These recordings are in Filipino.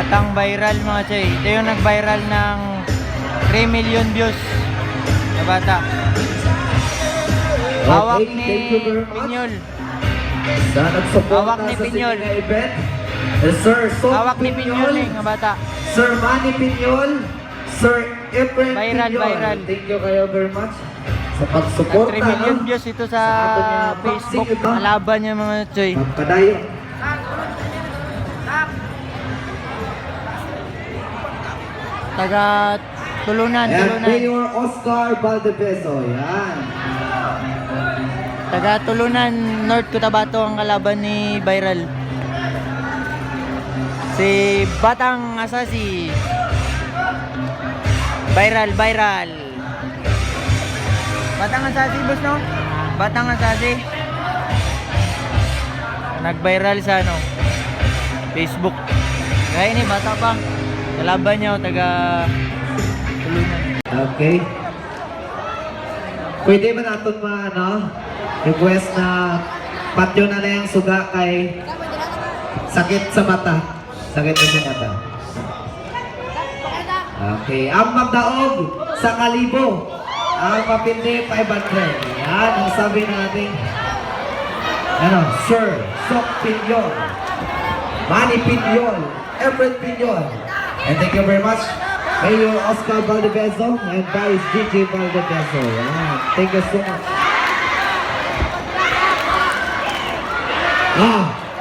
Batang viral mga chay. Ito yung nag-viral ng 3 million views na bata. Hawak ni Pinyol. Hawak ni Pinyol. Sir Sok Hawak ni Pinyol nga bata. Sir Manny Pinyol, Sir Efren Viral, Pinyol. viral. Thank you kayo very much sa pagsuporta. 3 million views ito sa Facebook. Malaban niya mga chay. Magpadayo. Taga Tulunan, And Tulunan. Mayor Oscar Valdebeso. Yan. Taga Tulunan, North Cotabato ang kalaban ni Viral. Si Batang Asasi. Viral. Batang Asasi, boss, no? Batang Asasi. Nag-viral sa ano? Facebook. Kaya ini bata pa. Kalaban niya, taga Tulunan. Okay. Pwede ba natin request na patyo na yung suga kay sakit sa mata. Sakit sa mata. Okay. Ang magdaog sa kalibo. Ang mapindi 500. Yan ang sabi natin. Sir Sok Pinyol, Manny Pinyol, Efren Pinyol. And thank you very much, Mayor Oscar Valdebeso and Vice DJ Valdebeso. Yan. Thank you so much.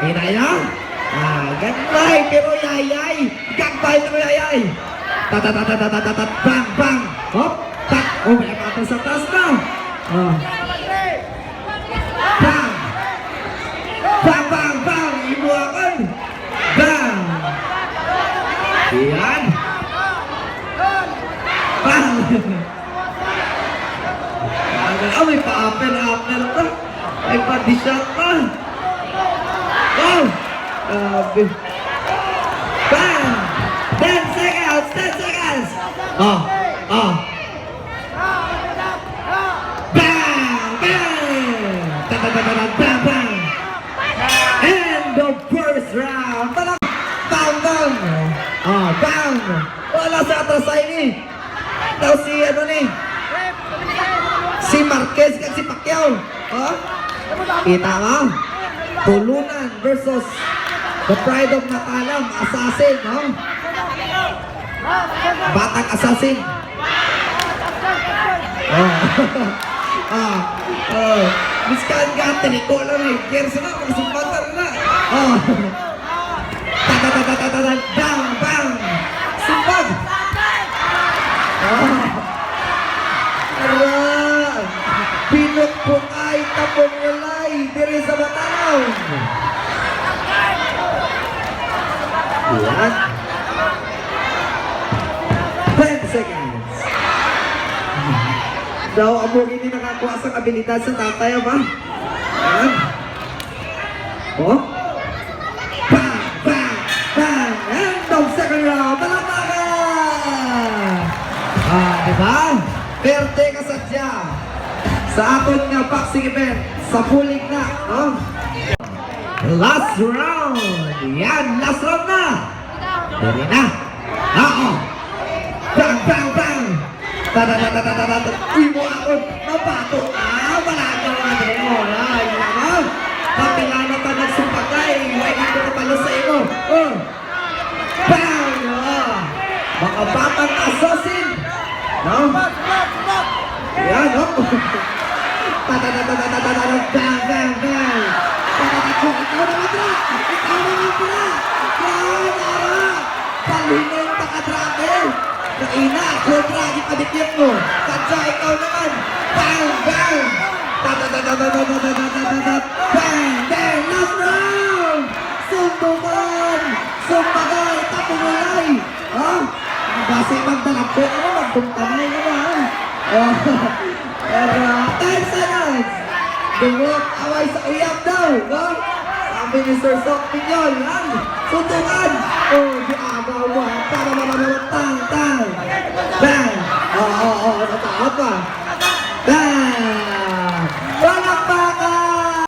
Inaya? Gagmay, pero yayay. Gagmay, pero yayay. Tatatatatatatat, bang, bang. Hop, tak. Oh, may atas sa taas na. Bang. Bang, bang, bang. Ibuakan. Bang. Yan. Bang. May pa-apel pa. May pa-disyat pa. Oh! Bang! 10 seconds! 10 seconds! Bang! Bang! Bang! Bang! End of first round! Bang! Bang! Bang! Wala sa atrasay ni! Daw si si Marquez kag si Pacquiao! Kita mo? Tulunan versus the Pride of Matalam, Assassin, Batang Assassin. Miskan gante ni ko lang eh. Kersa na, magsumbatan na. Bang, bang. Sumbag. Pinok po ay tapong walay diri sa Batalaw. Yan. 10 seconds. Daw among ini nakakuha sa abilidad sa tatay ba? Yan. Bang, bang, bang. End of second round. Palakpakan! Diba? Perte ka sadya sa aton nga boxing event sa pulig na, Last round! Yan, last round na! Dali na! Bang, bang, bang! Uy mo ako! Mabato! Wala ka mga dali mo! Kapila na ta nagsumpagay! Huwag ito kapalo sa iyo! Bang! Mga batang assassin! Yan, bang, bang, bang! Ikaw na matra! Yan, palingin pa ka, Drake! Kaina, kontra, ipadikip mo! Kadya, ikaw naman! Bang, bang! Bang, bang! Last round! Sundukan! Sumpagay! Tapumulay! Base magdalap ko, magtumtamay naman! 10 seconds! Dumot, away sa uyab daw! Sabi ni Sir Sok Pinyol, suntukan! Di agaw mo! Tang, tang! Bang! Natakot pa! Bang! Palakpakan!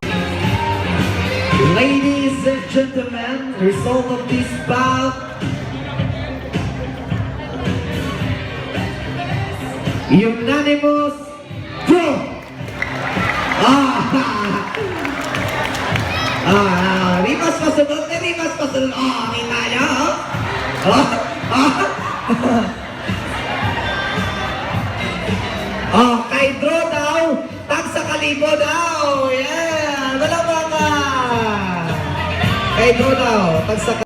Ladies and gentlemen, result of this bout, Unanimous draw. Rimas pasunod, Rimas pasunod. Kita niya. Kay draw daw, tag sa kalibo daw. Yeah, wala mga. Kay draw daw, tag sa